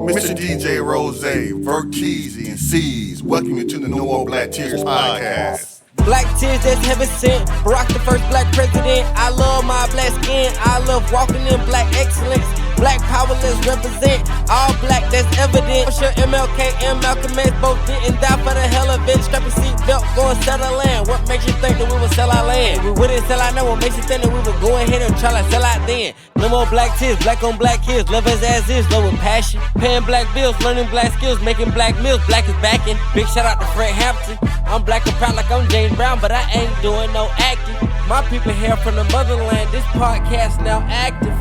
Mr. DJ Rose, Verteezy, and C's. Welcome you to the No More Black Tears podcast. Black tears that's heaven sent. Barack the first black president. I love my black skin. I love walking in black excellence. Black power, let's represent. All black, that's evident. I'm sure MLK and Malcolm X both didn't die for the hell of it. Strap your seatbelt, go and sell our land. What makes you think that we would sell our land? We wouldn't sell our land. What makes you think that we would go ahead and try to sell out then? No more black tears, black on black kids. Love us as is, love with passion. Paying black bills, learning black skills, making black meals. Black is backing. Big shout out to Fred Hampton. I'm black and proud like I'm James Brown, but I ain't doing no acting. My people here from the motherland. This podcast now active.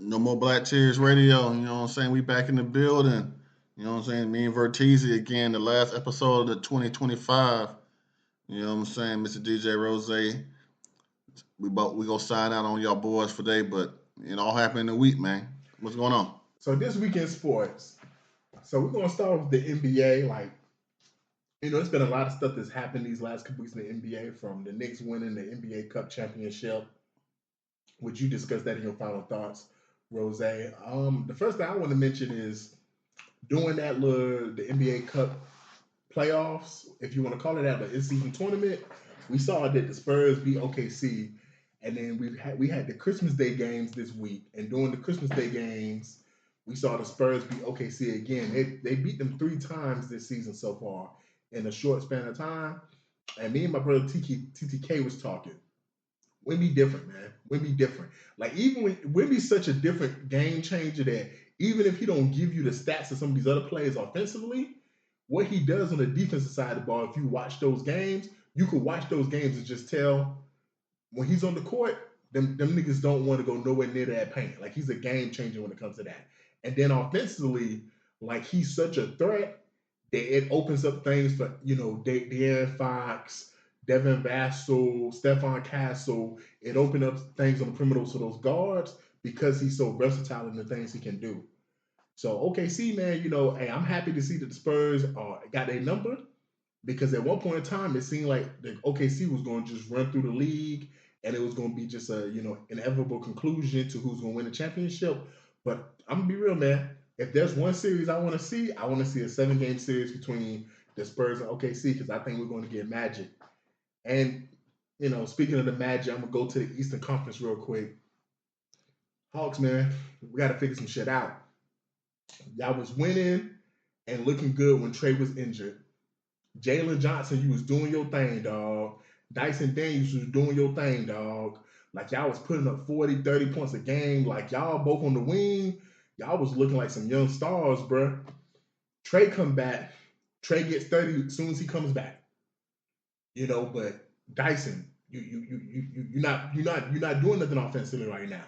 No More Black Tears Radio, you know what I'm saying? We back in the building. You know what I'm saying? Me and Verteezy again, the last episode of the 2025. You know what I'm saying? Mr. DJ Rose. We gonna sign out on y'all boys for today, but it all happened in the week, man. What's going on? So this weekend sports. So we're gonna start with the NBA. Like, there's been a lot of stuff that's happened these last couple weeks in the NBA, from the Knicks winning the NBA Cup championship. Would you discuss that in your final thoughts, Rose? The first thing I want to mention is doing the NBA Cup playoffs, if you want to call it that, but in-season tournament. We saw that the Spurs beat OKC, and then we had the Christmas Day games this week, and during the Christmas Day games, we saw the Spurs beat OKC again. They beat them 3 times this season so far in a short span of time. And me and my brother TTK was talking. Wemby different, man. Wemby different. Like, even when Wemby's such a different game changer that even if he don't give you the stats of some of these other players offensively, what he does on the defensive side of the ball, if you watch those games, you could watch those games and just tell when he's on the court, them niggas don't want to go nowhere near that paint. Like, he's a game changer when it comes to that. And then offensively, like, he's such a threat that it opens up things for, De'Aaron Fox, Devin Vassell, Stephon Castle. It opened up things on the perimeter for those guards because he's so versatile in the things he can do. So OKC, man, hey, I'm happy to see that the Spurs got their number, because at one point in time it seemed like the OKC was going to just run through the league and it was going to be just a inevitable conclusion to who's going to win the championship. But I'm gonna be real, man. If there's one series I want to see a 7-game series between the Spurs and OKC, because I think we're going to get magic. And speaking of the magic, I'm gonna go to the Eastern Conference real quick. Hawks, man, we got to figure some shit out. Y'all was winning and looking good when Trey was injured. Jalen Johnson, you was doing your thing, dog. Dyson Daniels was doing your thing, dog. Like, y'all was putting up 40, 30 points a game. Like, y'all both on the wing. Y'all was looking like some young stars, bruh. Trey come back. Trey gets 30 as soon as he comes back. But Dyson, you're not doing nothing offensively right now.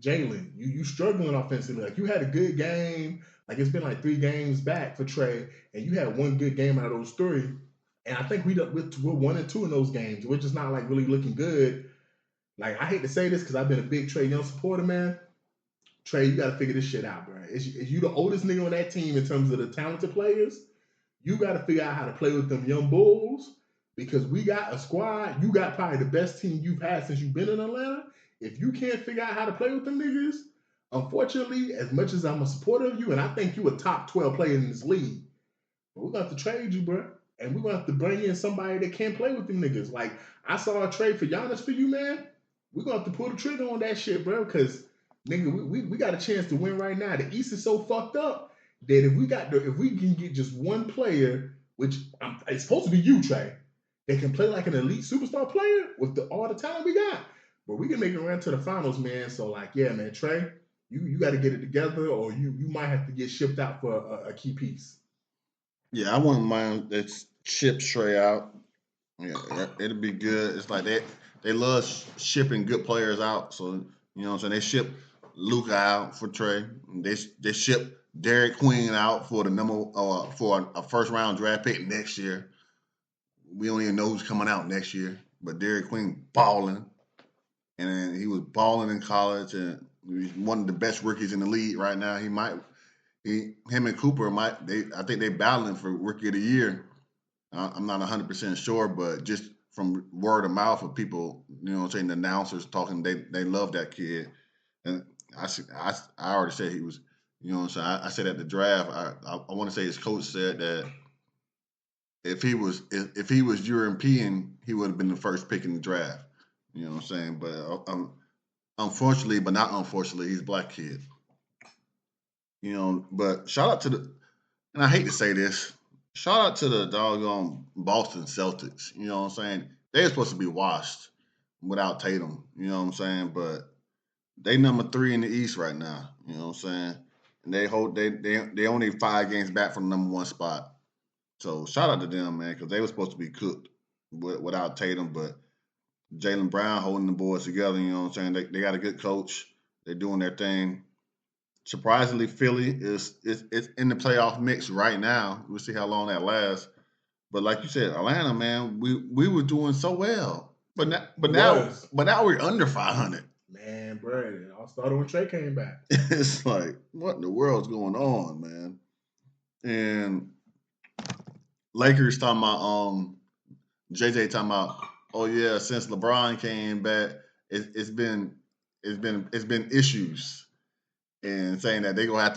Jalen, you struggling offensively. Like, you had a good game. Like, it's been like 3 games back for Trey, and you had one good game out of those 3. And I think we're 1-2 in those games. We're just not like really looking good. Like, I hate to say this because I've been a big Trey Young supporter, man. Trey, you got to figure this shit out, bro. Is you the oldest nigga on that team in terms of the talented players? You got to figure out how to play with them young bulls, because we got a squad. You got probably the best team you've had since you've been in Atlanta. If you can't figure out how to play with them niggas, unfortunately, as much as I'm a supporter of you, and I think you a top 12 player in this league, but we're going to have to trade you, bro. And we're going to have to bring in somebody that can play with them niggas. Like, I saw a trade for Giannis for you, man. We're going to have to pull the trigger on that shit, bro, because, nigga, we got a chance to win right now. The East is so fucked up that if we can get just one player, which it's supposed to be you, Trey, that can play like an elite superstar player with all the talent we got, but we can make it run to the finals, man. So, like, yeah, man, Trey, you got to get it together, or you might have to get shipped out for a key piece. Yeah, I wouldn't mind that ship Trey out. Yeah, it'd be good. It's like they love shipping good players out. So, you know what I'm saying? They ship Luka out for Trey. They ship Derek Queen out for for a first round draft pick next year. We don't even know who's coming out next year, but Derek Queen balling. and he was balling in college, and he's one of the best rookies in the league right now. Him and Cooper I think they battling for rookie of the year. I'm not 100% sure, but just from word of mouth of people, saying the announcers talking, they love that kid. And I already said he was, I said at the draft, I want to say his coach said that if he was European, he would have been the first pick in the draft. You know what I'm saying? But unfortunately, but not unfortunately, he's a black kid. But shout out to and I hate to say this, shout out to the doggone Boston Celtics. You know what I'm saying? They're supposed to be washed without Tatum. You know what I'm saying? But they number 3 in the East right now. You know what I'm saying? And they only 5 games back from the number 1 spot. So shout out to them, man, because they were supposed to be cooked without Tatum. But Jaylen Brown holding the boys together. You know what I'm saying? They got a good coach. They're doing their thing. Surprisingly, Philly is in the playoff mix right now. We'll see how long that lasts. But like you said, Atlanta, man, we were doing so well. But now we're under 500. Man, bro, it all started when Trey came back. It's like, what in the world's going on, man? And Lakers talking about JJ talking about, oh yeah, since LeBron came back, it's been issues, and saying that they gonna have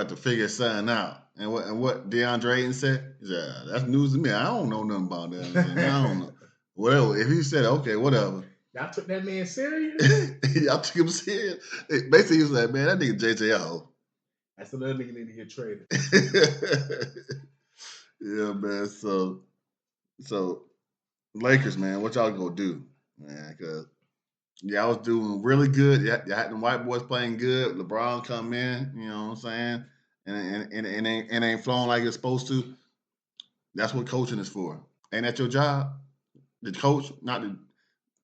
to figure something out. And what DeAndre Ayton said, he said, that's news to me. I don't know nothing about that. I don't know. Whatever. If he said, okay, whatever. Y'all took that man serious? Y'all took him serious. Basically, he was like, man, that nigga JJ a hoe. That's another nigga need to get traded. Yeah, man. So Lakers, man, what y'all gonna do, man? Because y'all was doing really good. You had the white boys playing good. LeBron come in, you know what I'm saying, and ain't flowing like it's supposed to. That's what coaching is for. Ain't that your job? The coach, not the.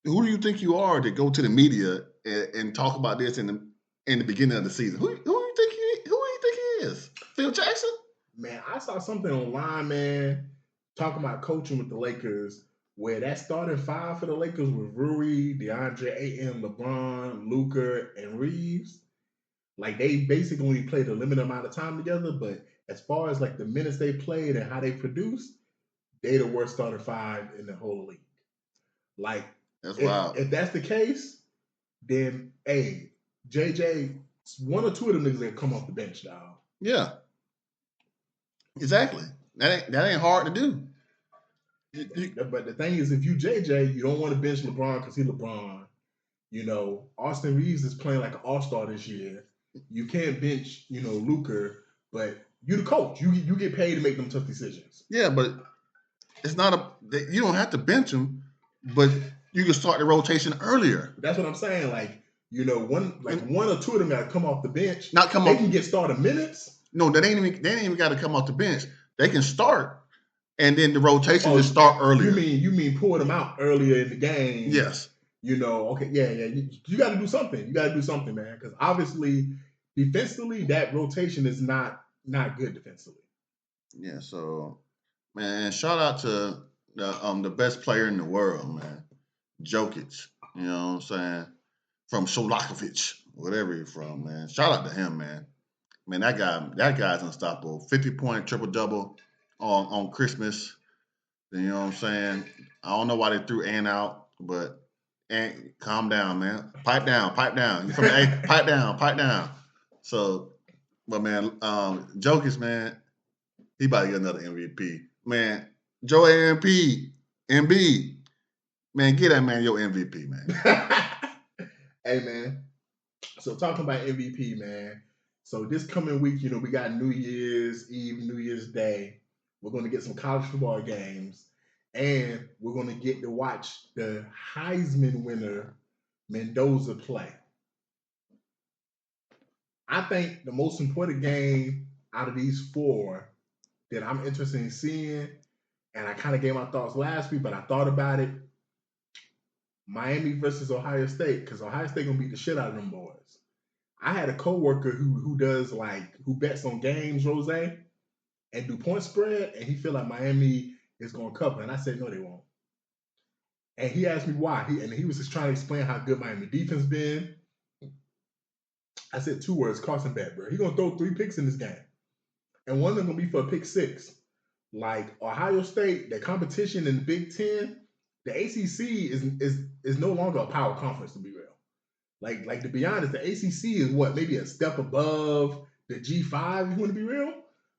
Who do you think you are to go to the media and talk about this in the beginning of the season? Who do you think he is? Phil Jackson? Man, I saw something online, man, talking about coaching with the Lakers, where that starting 5 for the Lakers was Rui, DeAndre Ayton, LeBron, Luka, and Reeves. Like, they basically only played a limited amount of time together, but as far as like the minutes they played and how they produced, they the worst starting 5 in the whole league. Like, that's wild. If that's the case, then hey, JJ, one or two of them niggas that come off the bench, dog. Yeah. Exactly. That ain't hard to do. But the thing is, if you JJ, you don't want to bench LeBron because he's LeBron. Austin Reeves is playing like an all-star this year. You can't bench, Luka, but you the coach. You get paid to make them tough decisions. Yeah, but it's not you don't have to bench him, but you can start the rotation earlier. That's what I'm saying. Like, one or two of them got to come off the bench. They can get started minutes. No, they ain't even got to come off the bench. They can start, and then the rotation just start earlier. You mean pull them out earlier in the game? Yes. Okay, yeah. You got to do something. You got to do something, man. Because obviously, defensively, that rotation is not good defensively. Yeah. So, man, shout out to the best player in the world, man, Jokic. You know what I'm saying? From Solakovic, whatever you're from, man. Shout out to him, man. Man, that guy's unstoppable. 50-point triple-double on Christmas. You know what I'm saying? I don't know why they threw Ant out, but Ant, calm down, man. Pipe down. You from the pipe down. So, but man, Jokic, man, he about to get another MVP. Man, Joe MB, man, get that man your MVP, man. Hey, man. So talking about MVP, man. So this coming week, we got New Year's Eve, New Year's Day. We're going to get some college football games. And we're going to get to watch the Heisman winner, Mendoza, play. I think the most important game out of these 4 that I'm interested in seeing, and I kind of gave my thoughts last week, but I thought about it, Miami versus Ohio State, because Ohio State going to beat the shit out of them boys. I had a coworker who bets on games, Rose, and do point spread, and he feel like Miami is going to cover. And I said, no, they won't. And he asked me why. He was just trying to explain how good Miami defense been. I said 2 words: Carson Bet, bro. He gonna throw 3 picks in this game, and one of them gonna be for a pick 6. Like Ohio State, the competition in the Big Ten, the ACC is no longer a power conference, to be real. Like to be honest, the ACC is what, maybe a step above the G5. If you want to be real,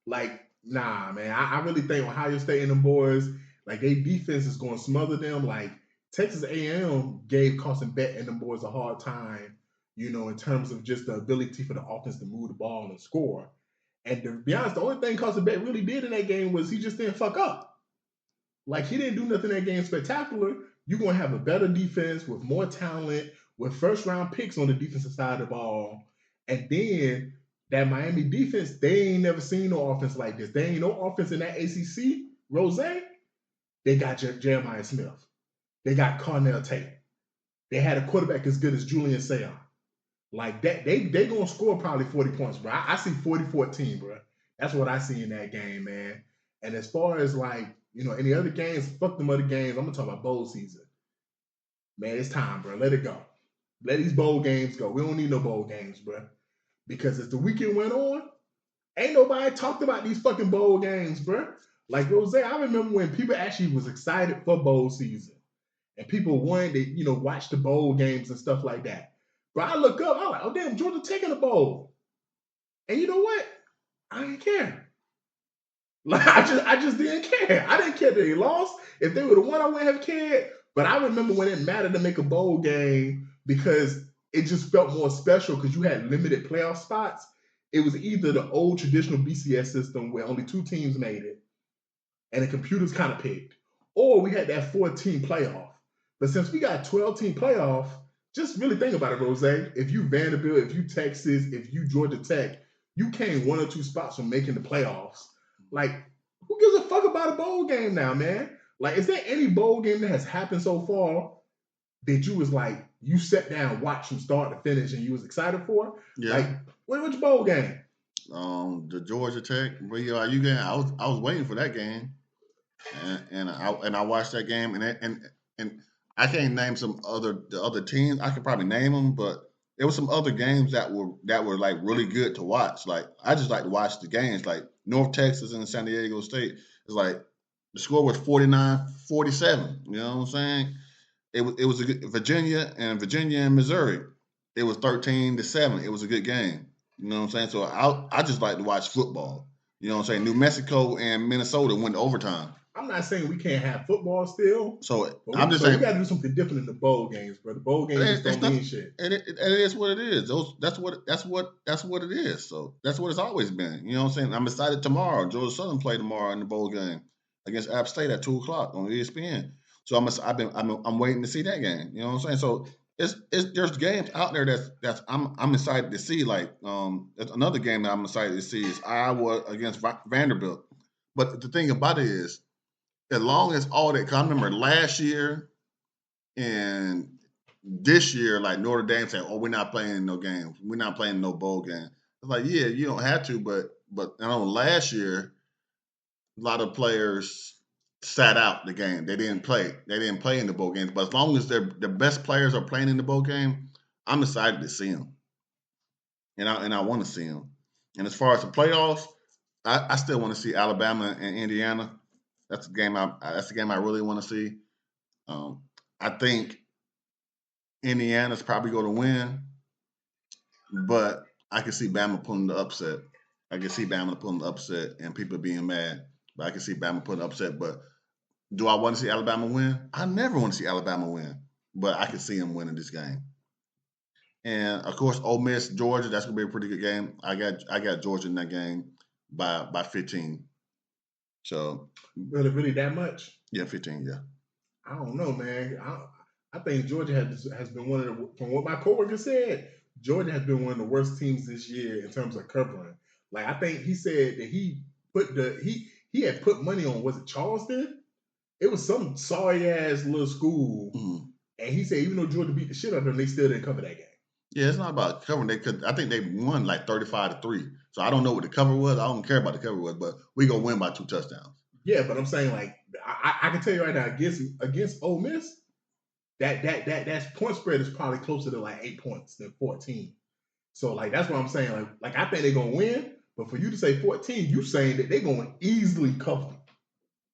like nah, man. I really think Ohio State and them boys, like their defense is going to smother them. Like Texas A&M gave Carson Bet and them boys a hard time, in terms of just the ability for the offense to move the ball and score. And to be honest, the only thing Carson Bet really did in that game was he just didn't fuck up. Like he didn't do nothing in that game spectacular. You're gonna have a better defense with more talent, with first round picks on the defensive side of the ball. And then that Miami defense, they ain't never seen no offense like this. They ain't no offense in that ACC. Rose, they got Jeremiah Smith. They got Cornell Tate. They had a quarterback as good as Julian Sayon. Like that, they gonna score probably 40 points, bro. I see 40-14, bro. That's what I see in that game, man. And as far as like, any other games, fuck them other games. I'm gonna talk about bowl season. Man, it's time, bro. Let it go. Let these bowl games go. We don't need no bowl games, bro. Because as the weekend went on, ain't nobody talked about these fucking bowl games, bro. Like Rose, I remember when people actually was excited for bowl season. And people wanted to, watch the bowl games and stuff like that. But I look up, I'm like, oh damn, Georgia Tech in the bowl. And you know what? I didn't care. Like I just didn't care. I didn't care that they lost. If they would have won, I wouldn't have cared. But I remember when it mattered to make a bowl game because it just felt more special because you had limited playoff spots. It was either the old traditional BCS system where only 2 teams made it and the computers kind of picked, or we had that 4-team playoff. But since we got 12-team playoff, just really think about it, Rose. If you Vanderbilt, if you Texas, if you Georgia Tech, you came 1 or 2 spots from making the playoffs. Like, who gives a fuck about a bowl game now, man? Like, is there any bowl game that has happened so far that you was like, you sat down, watched from start to finish, and you was excited for? Yeah. Like, which bowl game? The Georgia Tech BYU game. I was waiting for that game, and I watched that game, and I can't name the other teams. I could probably name them, but there were some other games that were like really good to watch. Like I just like to watch the games. Like North Texas and San Diego State. It's like the score was 49-47. You know what I'm saying? It was a good, Virginia and Missouri. It was 13-7. It was a good game. You know what I'm saying? So I just like to watch football. You know what I'm saying? New Mexico and Minnesota went to overtime. I'm not saying we can't have football still. So I'm just saying we got to do something different in the bowl games, bro. The bowl games just don't mean shit. And it is what it is. That's what it is. So that's what it's always been. You know what I'm saying? I'm excited tomorrow. Georgia Southern play tomorrow in the bowl game against App State at 2:00 on ESPN. So I'm waiting to see that game. You know what I'm saying? So there's games out there that's I'm excited to see. Like another game that I'm excited to see is Iowa against Vanderbilt. But the thing about it is, as long as all that, 'cause I remember last year and this year, like Notre Dame saying, "Oh, we're not playing no games. We're not playing no bowl game." It's like, yeah, you don't have to, but I know last year, a lot of players sat out the game. They didn't play. They didn't play in the bowl games. But as long as the best players are playing in the bowl game, I'm excited to see them, and I want to see them. And as far as the playoffs, I still want to see Alabama and Indiana. That's the game I really want to see. I think Indiana's probably going to win, but I can see Bama pulling the upset. I can see Bama pulling the upset and people being mad. But I can see Bama pulling the upset. But do I want to see Alabama win? I never want to see Alabama win, but I can see them winning this game. And of course, Ole Miss, Georgia. That's gonna be a pretty good game. I got Georgia in that game by 15. So really that much? Yeah, 15. Yeah. I don't know, man. I think Georgia has been one of the, from what my coworker said, Georgia has been one of the worst teams this year in terms of covering. Like I think he said that he had put money on, was it Charleston? It was some sorry ass little school, and he said even though Georgia beat the shit out of them, they still didn't cover that game. Yeah, it's not about covering. I think they won like 35-3. So I don't know what the cover was. I don't care about the cover was, but we gonna win by 2 touchdowns. Yeah, but I'm saying like I can tell you right now against Ole Miss, that point spread is probably closer to like 8 points than 14. So like that's what I'm saying. Like I think they're gonna win, but for you to say 14, you saying that they're gonna easily cover.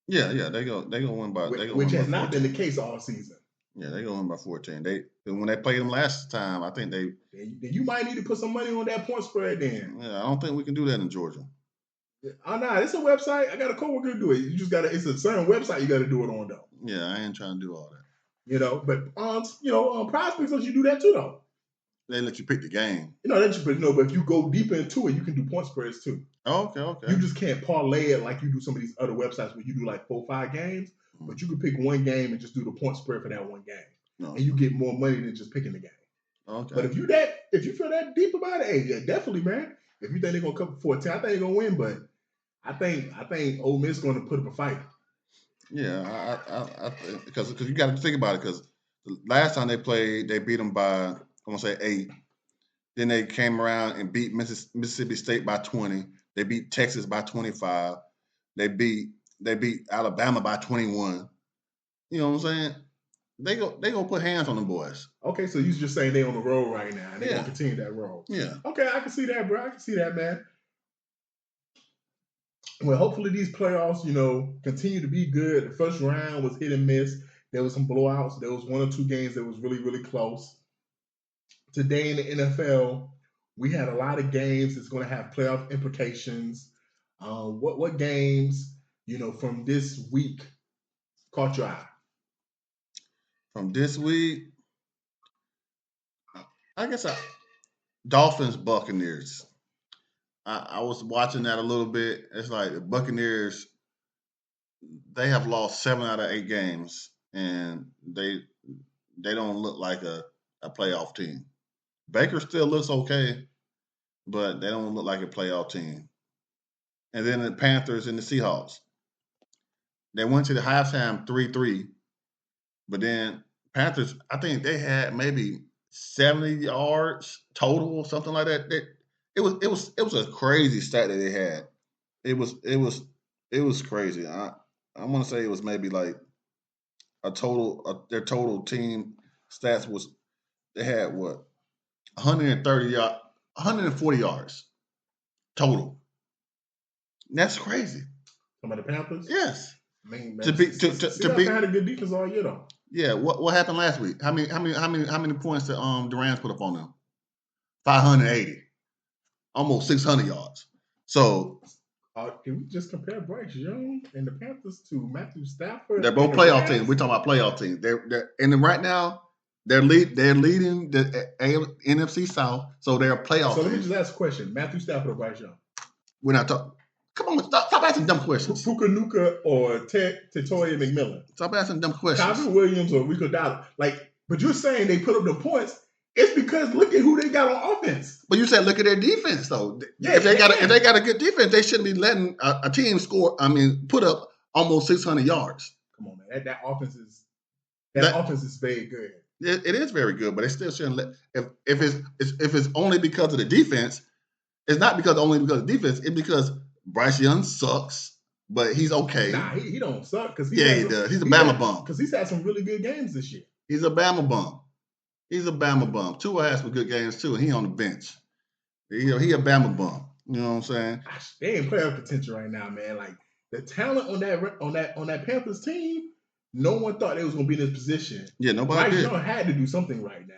Yeah, they gonna win by which has not been the case all season. Yeah, they gonna win by 14. When they played them last time, I think then you might need to put some money on that point spread. Then I don't think we can do that in Georgia. Oh no, it's a website. I got a coworker to do it. You just gotta. It's a certain website you got to do it on though. Yeah, I ain't trying to do all that. But Prize Picks lets you do that too though. They let you pick the game. But if you go deeper into it, you can do point spreads too. Oh, okay. You just can't parlay it like you do some of these other websites where you do like 4 or 5 games, but you can pick one game and just do the point spread for that one game, and you get more money than just picking the game. Okay. But if you feel that deep about it, hey, yeah, definitely, man. If you think they're gonna cover 14, I think they're gonna win, but I think Ole Miss is gonna put up a fight. Yeah, I because you got to think about it, because the last time they played, they beat them by, I want to say 8. Then they came around and beat Mississippi State by 20. They beat Texas by 25. They beat Alabama by 21. You know what I'm saying? They gonna put hands on them boys. Okay, so you just saying they on the road right now and they gonna continue that road. Yeah. Okay, I can see that, bro. I can see that, man. Well, hopefully these playoffs, continue to be good. The first round was hit and miss. There was some blowouts. There was 1 or 2 games that was really, really close. Today in the NFL, we had a lot of games that's going to have playoff implications. What games, from this week caught your eye? From this week, I guess Dolphins Buccaneers. I was watching that a little bit. It's like the Buccaneers, they have lost 7 out of 8 games, and they don't look like a playoff team. Baker still looks okay, but they don't look like a playoff team. And then the Panthers and the Seahawks. They went to the halftime 3-3, but then Panthers, I think they had maybe 70 yards total or something like that. It was a crazy stat that they had. It was crazy. I want to say it was maybe like their total team stats was, they had what, 140 yards total. That's crazy. Some of the Panthers? Yes. I mean, man, Seahawks had a good defense all year though. Yeah. What happened last week? How many points did Durant put up on them? 580. Almost 600 yards. So can we just compare Bryce Young and the Panthers to Matthew Stafford? They're both playoff teams. We're talking about playoff teams. And right now they're leading the NFC South, so they're a playoff. So let me just ask a question: Matthew Stafford or Bryce Young? We're not talking. Come on, stop asking dumb questions. Puka Nuka or Tatoya McMillan? Stop asking dumb questions. Calvin Williams or Rico Dollar? But you're saying they put up the points. It's because look at who they got on offense. But you said look at their defense, though. Yeah, if they got a good defense, they shouldn't be letting a team score. Put up almost 600 yards. Come on, man. That offense is very good. It is very good, but they still shouldn't let. If it's only because of the defense, it's not only because of the defense. It's because Bryce Young sucks, but he's okay. Nah, he don't suck because he does. He's a Bama bum because he's had some really good games this year. He's a Bama bum. Tua has some good games too, and he on the bench. He a Bama bum. You know what I'm saying? Gosh, they ain't playoff contention right now, man. Like the talent on that Panthers team, no one thought they was gonna be in this position. Yeah, nobody Bryce did. Young had to do something right now.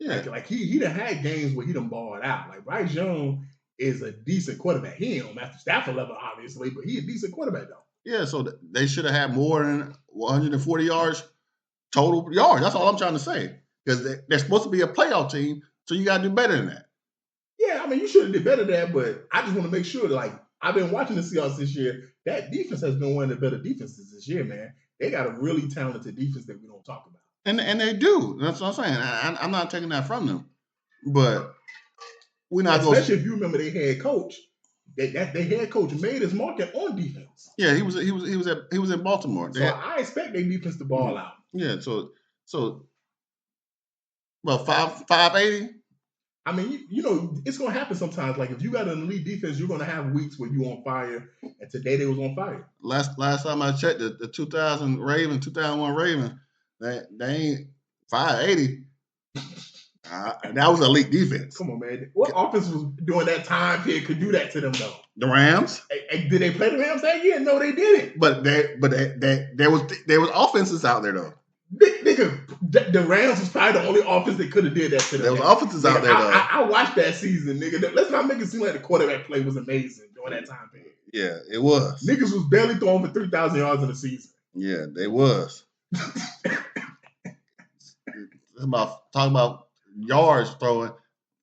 Yeah, like he done had games where he done balled out. Like Bryce Young is a decent quarterback. He ain't on Matthew Stafford level, obviously, but he a decent quarterback though. Yeah, so they should have had more than 140 yards total yards. That's all I'm trying to say. Because they're supposed to be a playoff team, so you got to do better than that. Yeah, I mean, you should have did better than that, but I just want to make sure that, I've been watching the Seahawks this year. That defense has been one of the better defenses this year, man. They got a really talented defense that we don't talk about. And they do. That's what I'm saying. I'm not taking that from them. But we're not going to... Especially if you remember their head coach. Their head coach made his market on defense. Yeah, he was in Baltimore. So I expect their defense to ball out. Yeah, so well, 580. I mean, it's gonna happen sometimes. Like if you got an elite defense, you're gonna have weeks where you on fire. And today they was on fire. Last time I checked, the 2001 Ravens, they ain't 580. That was elite defense. Come on, man. What offense was during that time period could do that to them though? The Rams. Did they play the Rams that year? No, they didn't. But there was offenses out there though. Nigga, the Rams was probably the only offense that could have did that to them. There was offenses out there though. I watched that season, nigga. Let's not make it seem like the quarterback play was amazing during that time period. Yeah, it was. Niggas was barely throwing for 3,000 yards in the season. Yeah, they was. Talking about yards throwing.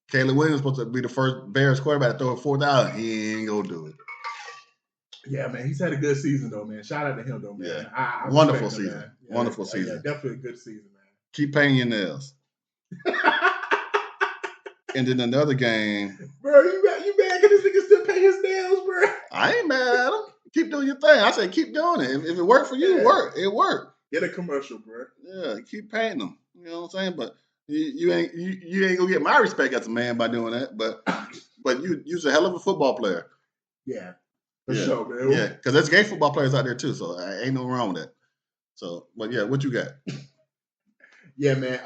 Caleb Williams was supposed to be the first Bears quarterback to throw 4,000. He ain't gonna do it. Yeah, man, he's had a good season though, man. Shout out to him though, man. Yeah, I wonderful respect him, season. man. Yeah, Wonderful season. Yeah, definitely a good season, man. Keep painting your nails. And then another game. Bro, you mad because this nigga still pay his nails, bro? I ain't mad at him. Keep doing your thing. I say keep doing it. If it worked for you, it worked. Get a commercial, bro. Yeah, keep painting them. You know what I'm saying? But you ain't gonna get my respect as a man by doing that. But you're a hell of a football player. Yeah, for sure, man. Yeah, because there's gay football players out there too, so ain't no wrong with that. So, but yeah, what you got? Yeah, man.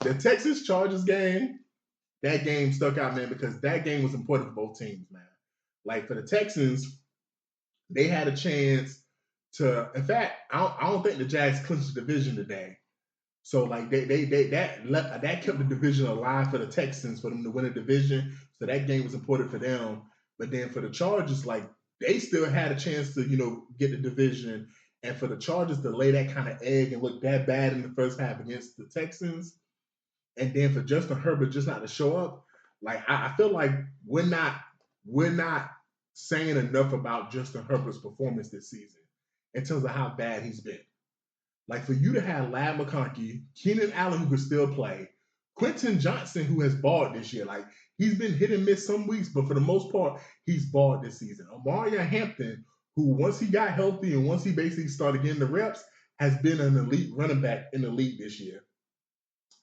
The Texas Chargers game, that game stuck out, man, because that game was important for both teams, man. Like for the Texans, they had a chance to. In fact, I don't think the Jags clinched the division today. So like that kept the division alive for the Texans for them to win a division. So that game was important for them. But then for the Chargers, like they still had a chance to get the division. And for the Chargers to lay that kind of egg and look that bad in the first half against the Texans, and then for Justin Herbert just not to show up, like I feel like we're not saying enough about Justin Herbert's performance this season in terms of how bad he's been. Like for you to have Lad McConkey, Keenan Allen who could still play, Quentin Johnson who has balled this year, like he's been hit and miss some weeks, but for the most part, he's balled this season. Amarian Hampton, who once he got healthy and once he basically started getting the reps, has been an elite running back in the league this year.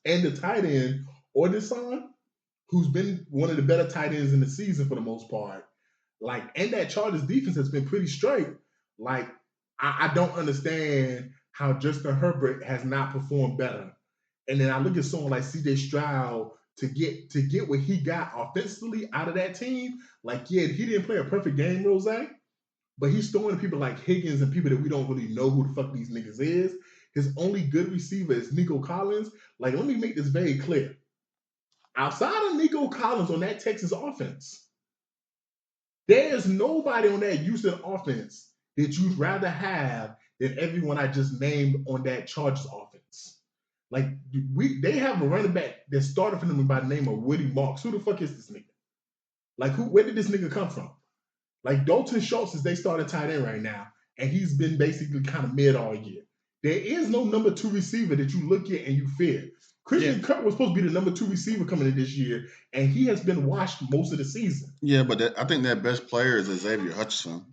And the tight end, Odison, who's been one of the better tight ends in the season for the most part. Like, and that Chargers defense has been pretty straight. Like, I don't understand how Justin Herbert has not performed better. And then I look at someone like CJ Stroud to get what he got offensively out of that team. Like, yeah, he didn't play a perfect game, Rose, but he's throwing to people like Higgins and people that we don't really know who the fuck these niggas is. His only good receiver is Nico Collins. Like, let me make this very clear. Outside of Nico Collins on that Texas offense, there's nobody on that Houston offense that you'd rather have than everyone I just named on that Chargers offense. Like, they have a running back that started for them by the name of Woody Marks. Who the fuck is this nigga? Like, where did this nigga come from? Like, Dalton Schultz is they started tight end right now, and he's been basically kind of mid all year. There is no number 2 receiver that you look at and you fear. Christian Kirk was supposed to be the number 2 receiver coming in this year, and he has been washed most of the season. Yeah, but I think their best player is Xavier Hutchinson.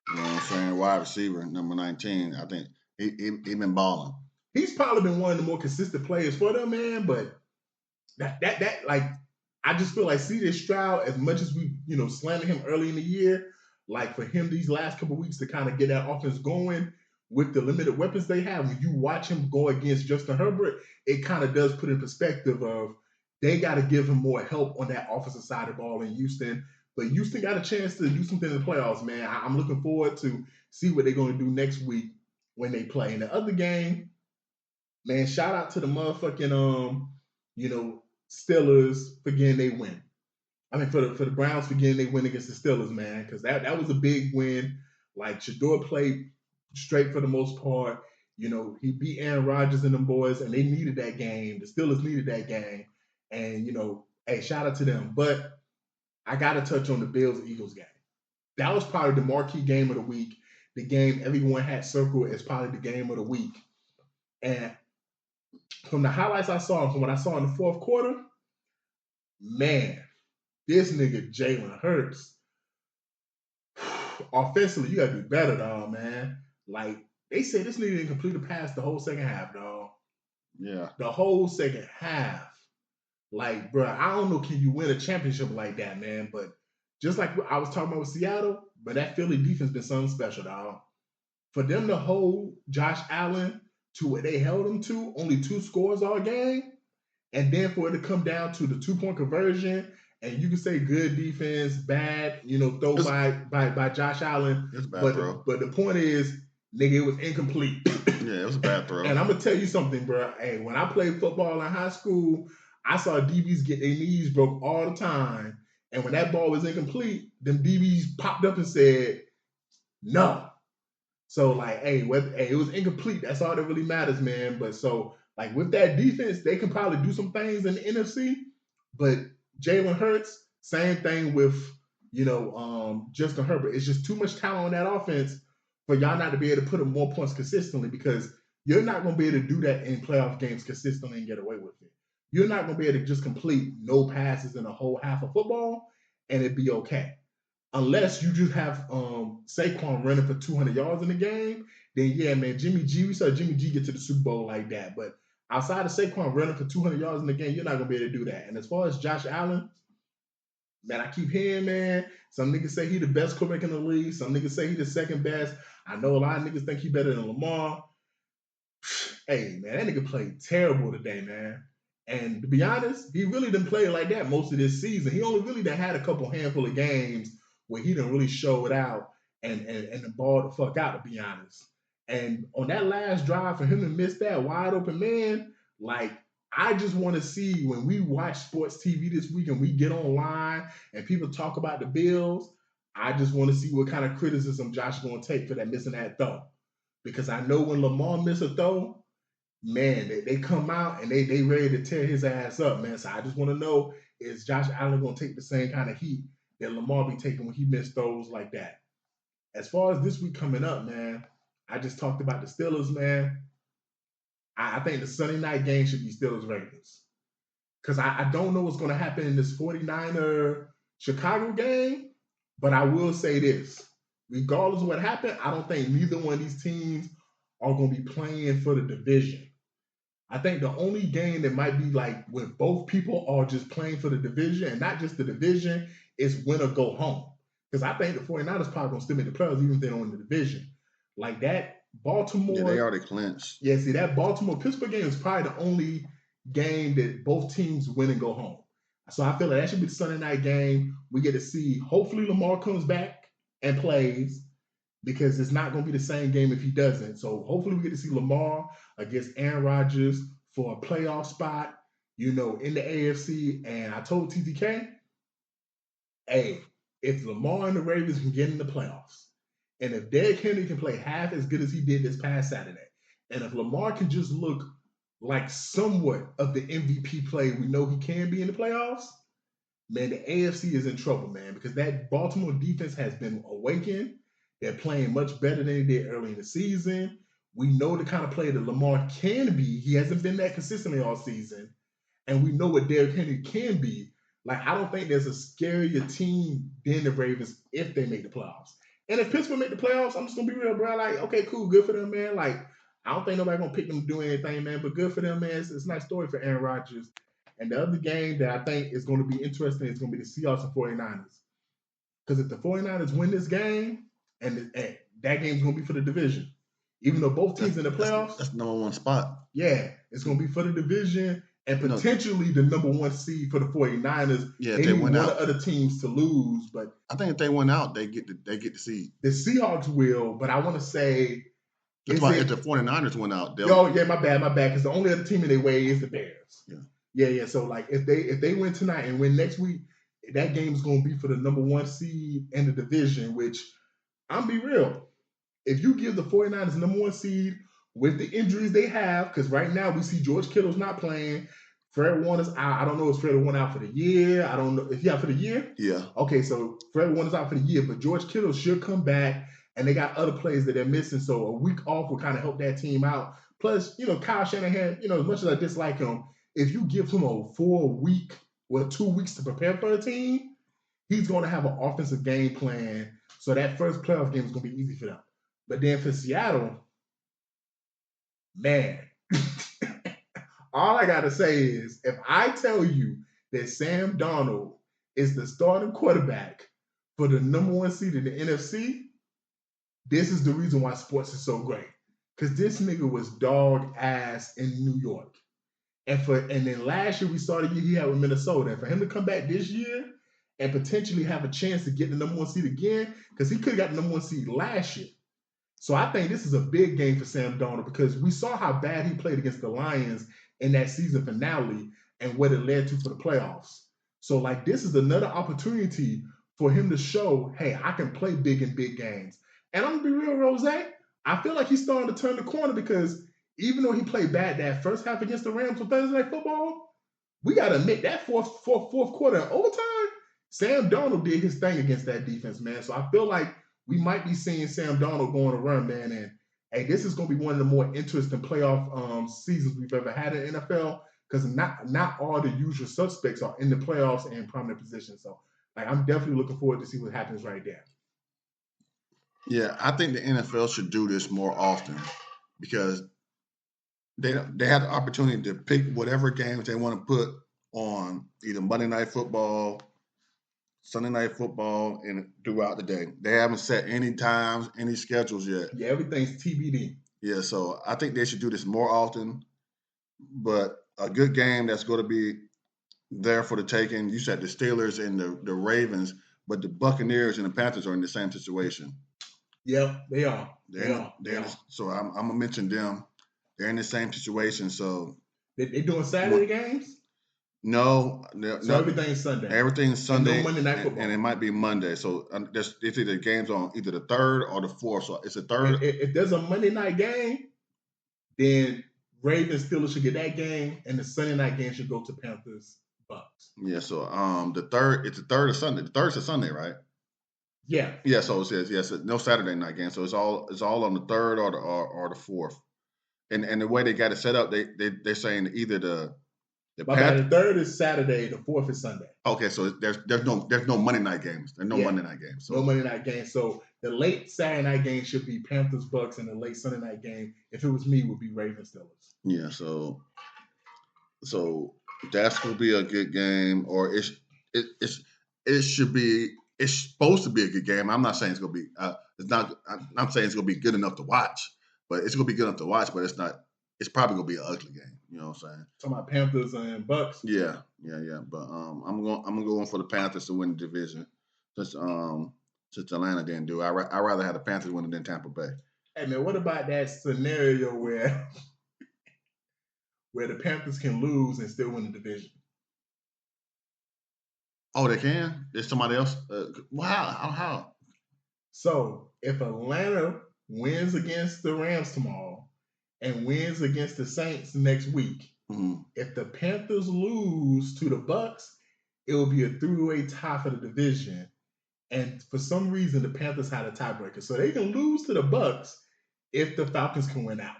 You know what I'm saying? Wide receiver, number 19. I think he been balling. He's probably been one of the more consistent players for them, man. But that like, I just feel like CJ Stroud, as much as we slammed him early in the year, like for him these last couple of weeks to kind of get that offense going with the limited weapons they have, when you watch him go against Justin Herbert, it kind of does put in perspective of they got to give him more help on that offensive side of the ball in Houston. But Houston got a chance to do something in the playoffs, man. I'm looking forward to see what they're going to do next week when they play. In the other game, man, shout out to the motherfucking Steelers for getting they win. I mean, for the Browns for getting they win against the Steelers, man, because that was a big win. Like, Shador played straight for the most part. He beat Aaron Rodgers and them boys, and they needed that game. The Steelers needed that game. And, hey, shout out to them. But I got to touch on the Bills-Eagles game. That was probably the marquee game of the week, the game everyone had circled as probably the game of the week. And from the highlights I saw, from what I saw in the fourth quarter, man, this nigga Jalen Hurts, offensively, you got to do better, dog, man. Like, they said this nigga didn't complete a pass the whole second half, dog. Yeah. The whole second half. Like, bro, I don't know, can you win a championship like that, man? But just like I was talking about with Seattle, but that Philly defense been something special, dog. For them to hold Josh Allen to what they held them to, only 2 scores all game, and then for it to come down to the 2-point conversion, and you can say good defense, bad, throw by Josh Allen. It's a bad but throw. But the point is, nigga, it was incomplete. Yeah, it was a bad throw. And I'm gonna tell you something, bro. Hey, when I played football in high school, I saw DBs get their knees broke all the time. And when that ball was incomplete, them DBs popped up and said, no. So, like, hey, it was incomplete. That's all that really matters, man. But so, like, with that defense, they can probably do some things in the NFC. But Jalen Hurts, same thing with, Justin Herbert. It's just too much talent on that offense for y'all not to be able to put up more points consistently, because you're not going to be able to do that in playoff games consistently and get away with it. You're not going to be able to just complete no passes in a whole half of football and it'd be okay. Unless you just have Saquon running for 200 yards in the game, then yeah, man, we saw Jimmy G get to the Super Bowl like that. But outside of Saquon running for 200 yards in the game, you're not going to be able to do that. And as far as Josh Allen, man, I keep hearing, man, some niggas say he the best quarterback in the league. Some niggas say he the second best. I know a lot of niggas think he better than Lamar. Hey, man, that nigga played terrible today, man. And to be honest, he really didn't play like that most of this season. He only really done had a couple handful of games where he didn't really show it out and the ball the fuck out, to be honest. And on that last drive, for him to miss that wide open man, like, I just want to see, when we watch sports TV this week and we get online and people talk about the Bills, I just want to see what kind of criticism Josh is going to take for that missing that throw. Because I know when Lamar miss a throw, man, they come out and they ready to tear his ass up, man. So I just want to know, is Josh Allen going to take the same kind of heat that Lamar be taking when he missed throws like that? As far as this week coming up, man, I just talked about the Steelers, man. I think the Sunday night game should be Steelers-Ravens. Because I don't know what's going to happen in this 49er Chicago game, but I will say this. Regardless of what happened, I don't think neither one of these teams are going to be playing for the division. I think the only game that might be like when both people are just playing for the division, and not just the division, is win or go home. Because I think the 49ers probably going to still make the playoffs even if they don't win the division. Like that Baltimore. Yeah, they already clinched. Yeah, see, that Baltimore-Pittsburgh game is probably the only game that both teams win and go home. So I feel like that should be the Sunday night game. We get to see, hopefully Lamar comes back and plays, because it's not going to be the same game if he doesn't. So hopefully we get to see Lamar against Aaron Rodgers for a playoff spot, in the AFC. And I told TTK, hey, if Lamar and the Ravens can get in the playoffs, and if Derrick Henry can play half as good as he did this past Saturday, and if Lamar can just look like somewhat of the MVP play we know he can be in the playoffs, man, the AFC is in trouble, man, because that Baltimore defense has been awakened. They're playing much better than they did early in the season. We know the kind of player that Lamar can be. He hasn't been that consistently all season. And we know what Derrick Henry can be. Like, I don't think there's a scarier team than the Ravens if they make the playoffs. And if Pittsburgh make the playoffs, I'm just going to be real, bro. Like, okay, cool, good for them, man. Like, I don't think nobody's going to pick them to do anything, man, but good for them, man. It's a nice story for Aaron Rodgers. And the other game that I think is going to be interesting is going to be the Seahawks and 49ers. Because if the 49ers win this game, and that game's going to be for the division. Even though both teams in the playoffs. That's the number one spot. Yeah, it's going to be for the division and potentially the number one seed for the 49ers. Yeah, if they win out. One of other teams to lose, but I think if they win out, they get the seed. The Seahawks will, but I want to say. That's why if the 49ers win out, they'll. Oh, yeah, my bad. Because the only other team in their way is the Bears. Yeah. Yeah. So, like, if they win tonight and win next week, that game is going to be for the number one seed in the division, which. I'm be real. If you give the 49ers the number one seed with the injuries they have, because right now we see George Kittle's not playing. Fred Warner's out. I don't know if Fred Warner out for the year. I don't know. Is he out for the year? Yeah. Okay, so Fred Warner's out for the year, but George Kittle should come back, and they got other players that they're missing. So a week off will kind of help that team out. Plus, Kyle Shanahan, as much as I dislike him, if you give him a 2 weeks to prepare for a team, he's going to have an offensive game plan. So that first playoff game is going to be easy for them. But then for Seattle, man, all I got to say is if I tell you that Sam Darnold is the starting quarterback for the number one seed in the NFC, this is the reason why sports is so great. because this nigga was dog ass in New York. And then last year we saw the year he had with Minnesota. And for him to come back this year and potentially have a chance to get the number 1 seed again, because he could have got the number 1 seed last year. So I think this is a big game for Sam Darnold because we saw how bad he played against the Lions in that season finale and what it led to for the playoffs. So like this is another opportunity for him to show, hey, I can play big in big games. And I'm gonna be real, Rose. I feel like he's starting to turn the corner because even though he played bad that first half against the Rams on Thursday Night Football, we gotta admit that fourth quarter in overtime, Sam Darnold did his thing against that defense, man. So I feel like we might be seeing Sam Darnold go on a run, man. And hey, this is gonna be one of the more interesting playoff seasons we've ever had in the NFL because not all the usual suspects are in the playoffs and in prominent positions. So like I'm definitely looking forward to see what happens right there. Yeah, I think the NFL should do this more often because they have the opportunity to pick whatever games they want to put on either Monday Night Football, Sunday Night Football, and throughout the day. They haven't set any times, any schedules yet. Yeah, everything's TBD. Yeah, so I think they should do this more often. But a good game that's going to be there for the taking. You said the Steelers and the Ravens, but the Buccaneers and the Panthers are in the same situation. Yeah, they are. So I'm gonna mention them. They're in the same situation. So they doing Saturday games? No. So everything's Sunday. Everything's Sunday. And no Monday Night Football. And it might be Monday. So it's either games on either the 3rd or the 4th. So it's the 3rd. If there's a Monday night game, then Ravens Steelers should get that game, and the Sunday night game should go to Panthers Bucks. Yeah. So the 3rd. It's the 3rd of Sunday. The 3rd is a Sunday, right? Yeah. Yeah. So it says yes. No Saturday night game. So it's all on the 3rd or the 4th. And the way they got it set up, they're saying either the 3rd is Saturday, the 4th is Sunday. Okay, so there's no Monday night games. There's no Monday night games. So. No Monday night games. So the late Saturday night game should be Panthers Bucks, and the late Sunday night game, if it was me, would be Ravens Steelers. Yeah, so that's gonna be a good game, or it should be. It's supposed to be a good game. I'm not saying it's gonna be. It's not. I'm saying it's gonna be good enough to watch, but it's gonna be good enough to watch. But it's not. It's probably gonna be an ugly game. You know what I'm saying? Talking about Panthers and Bucks. Yeah. But I'm going for the Panthers to win the division. Since Atlanta didn't do. I rather have the Panthers winning than Tampa Bay. Hey man, what about that scenario where the Panthers can lose and still win the division? Oh, they can? There's somebody else? How? So if Atlanta wins against the Rams tomorrow and wins against the Saints next week, if the Panthers lose to the Bucks, it will be a three-way tie for the division. And for some reason, the Panthers had a tiebreaker. So they can lose to the Bucks if the Falcons can win out.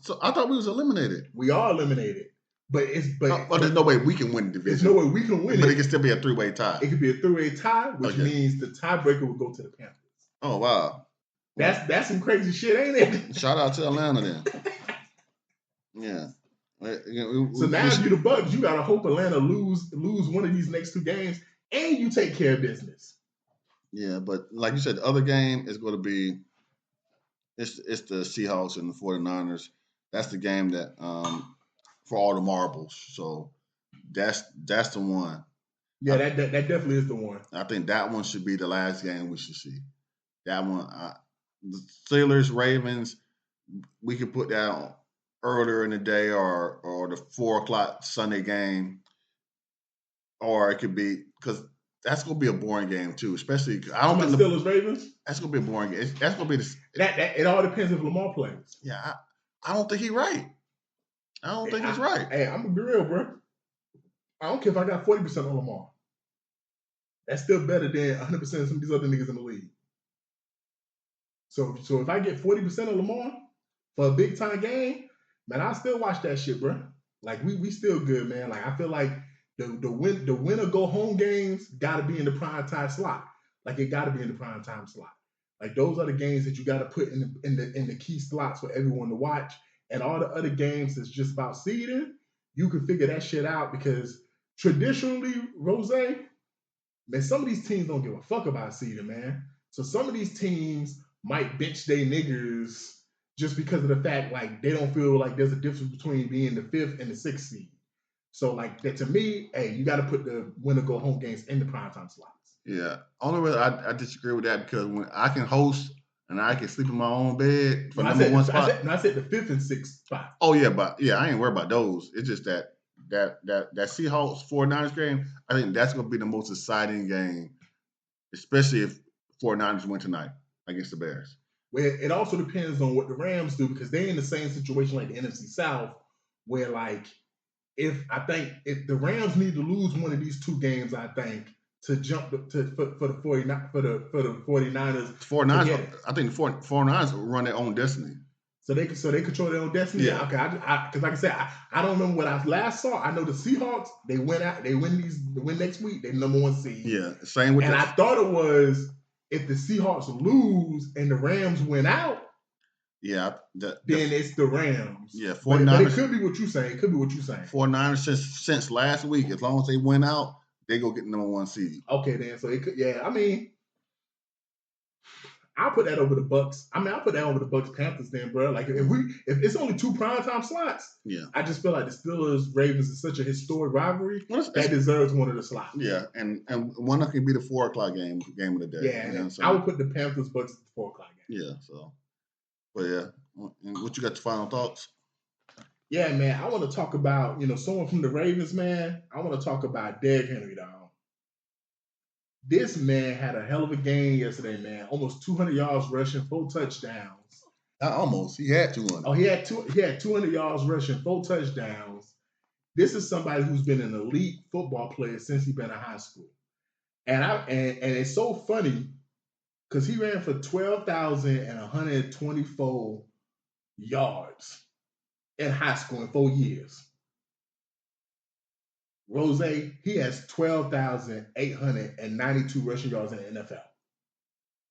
So I thought we was eliminated. We are eliminated. But there's no way we can win the division. There's no way we can win But it can still be a three-way tie. It could be a three-way tie, which means the tiebreaker will go to the Panthers. Oh, wow. That's some crazy shit, ain't it? Shout out to Atlanta then. Yeah. So now if you the Bucks, you gotta hope Atlanta lose one of these next 2 games, and you take care of business. Yeah, but like you said, the other game is going to be it's the Seahawks and the 49ers. That's the game that for all the marbles. So that's the one. Yeah, that definitely is the one. I think that one should be the last game we should see. That one, the Steelers, Ravens, we could put that on earlier in the day or the 4:00 Sunday game, or it could be because that's gonna be a boring game too. Especially I don't think Steelers Ravens. That's gonna be a boring game. That's gonna be that. It all depends if Lamar plays. Yeah, I don't think he's right. I don't think he's right. Hey, I'm gonna be real, bro. I don't care if I got 40% on Lamar. That's still better than 100% of some of these other niggas in the league. So if I get 40% of Lamar for a big time game, man, I still watch that shit, bro. Like we still good, man. Like I feel like the winner go home games gotta be in the prime time slot. Like it gotta be in the prime time slot. Like those are the games that you gotta put in the key slots for everyone to watch. And all the other games that's just about seeding, you can figure that shit out because traditionally, Rose, man, some of these teams don't give a fuck about seeding, man. So some of these teams might bench their niggas just because of the fact like they don't feel like there's a difference between being the 5th and the 6th seed. So like that to me, hey, you got to put the winner go home games in the primetime slots. Yeah, only way I disagree with that because when I can host and I can sleep in my own bed for number one spot. I said the 5th and 6th spot. Oh yeah, but yeah, I ain't worried about those. It's just that Seahawks 49ers game. I think that's gonna be the most exciting game, especially if 49ers win tonight against the Bears. Well, it also depends on what the Rams do because they're in the same situation like the NFC South, where like if the Rams need to lose one of these two games, I think to jump for the 49ers. 49ers, I think the 49ers will run their own destiny. So they control their own destiny. Yeah. Okay. Because like I said, I don't remember what I last saw. I know the Seahawks. They win next week. They number 1 seed. Yeah. Same with. And I thought it was if the Seahawks lose and the Rams win out. Yeah. Then it's the Rams. Yeah. 49ers. But it could be what you're saying. 49ers since last week, as long as they win out, they go get the number 1 seed. Okay, then. So it could. Yeah. I mean. I'll put that over the Bucks. I'll put that over the Bucks Panthers then, bro. Like if it's only 2 primetime slots, yeah, I just feel like the Steelers Ravens is such a historic rivalry that deserves one of the slots. Yeah, and one of them can be the 4:00 game of the day. Yeah, you know, I would put the Panthers Bucks at the 4:00 game. Yeah, so, but yeah, and what you got? The final thoughts? Yeah, man, I want to talk about someone from the Ravens, man. I want to talk about Derrick Henry, dog. This man had a hell of a game yesterday, man. Almost 200 yards rushing, 4 touchdowns. Not almost. He had 200. Oh, he had 200 yards rushing, 4 touchdowns. This is somebody who's been an elite football player since he's been in high school. And it's so funny because he ran for 12,124 yards in high school in 4 years. Rose, he has 12,892 rushing yards in the NFL.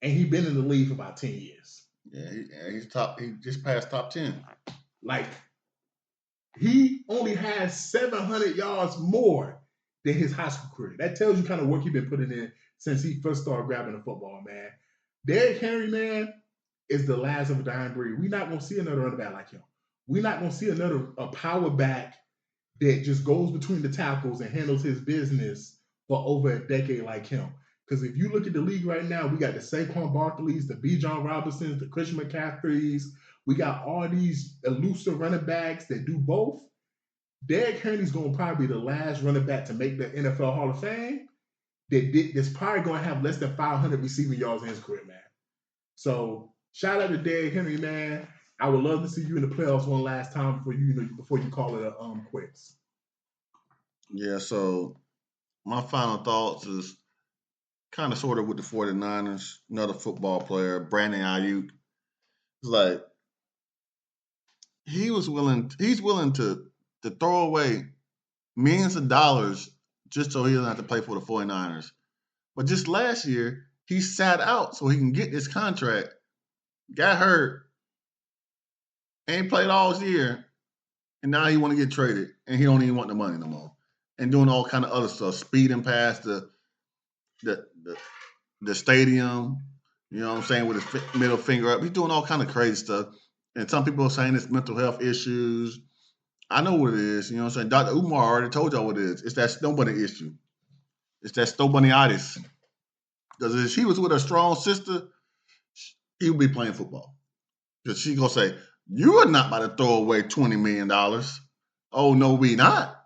And he's been in the league for about 10 years. Yeah, he's top. He just passed top 10. Like, he only has 700 yards more than his high school career. That tells you kind of work he's been putting in since he first started grabbing the football, man. Derrick Henry, man, is the last of a dying breed. We're not going to see another running back like him. We're not going to see a power back that just goes between the tackles and handles his business for over a decade like him. Because if you look at the league right now, we got the Saquon Barkleys, the Bijan Robinsons, the Christian McCaffreys. We got all these elusive running backs that do both. Derrick Henry's going to probably be the last running back to make the NFL Hall of Fame that's probably going to have less than 500 receiving yards in his career, man. So shout out to Derrick Henry, man. I would love to see you in the playoffs one last time before you call it quits. Yeah, so my final thoughts is kind of sort of with the 49ers, another football player, Brandon Ayuk. It's like he's willing to throw away millions of dollars just so he doesn't have to play for the 49ers. But just last year, he sat out so he can get this contract, got hurt, ain't played all year, and now he want to get traded, and he don't even want the money no more, and doing all kind of other stuff, speeding past the stadium, you know what I'm saying, with his middle finger up. He's doing all kind of crazy stuff, and some people are saying it's mental health issues. I know what it is, you know what I'm saying. Dr. Umar already told y'all what it is. It's that snow bunny issue. It's that snow bunny-itis. Because if she was with a strong sister, he would be playing football. Because she's going to say, you are not about to throw away $20 million. Oh, no, we not.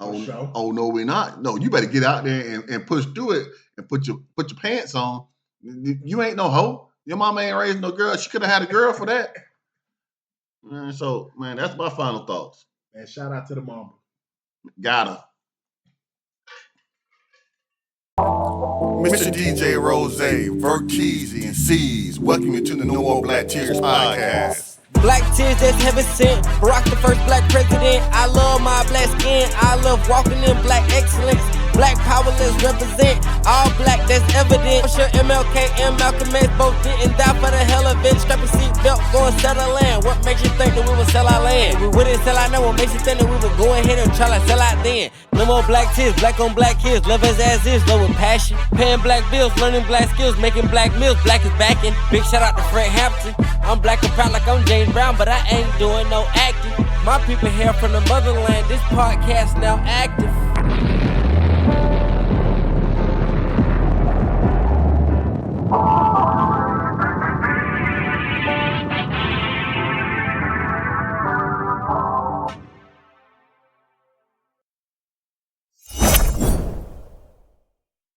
Oh, no, we not. No, you better get out there and push through it and put your pants on. You ain't no hoe. Your mama ain't raised no girl. She could have had a girl for that. So, man, that's my final thoughts. And shout out to the mama. Got her. Mr. DJ Rose, Verkeezy, and C's, welcome you to the No More Black Tears podcast. Black tears that's heaven sent. Barack the first black president. I love my black skin. I love walking in black excellence. Black power, let's represent. All black, that's evident. I'm sure MLK and Malcolm X both didn't die for the hell of it. Strap a seatbelt, go and settle land. What makes you think that we would sell our land? We wouldn't sell out now. What makes you think that we would go ahead and try to sell out then? No more black tears, black on black kids. Love us as is, love with passion. Paying black bills, learning black skills, making black meals. Black is backing. Big shout out to Fred Hampton. I'm black and proud like I'm James Brown, but I ain't doing no acting. My people here from the motherland. This podcast now active.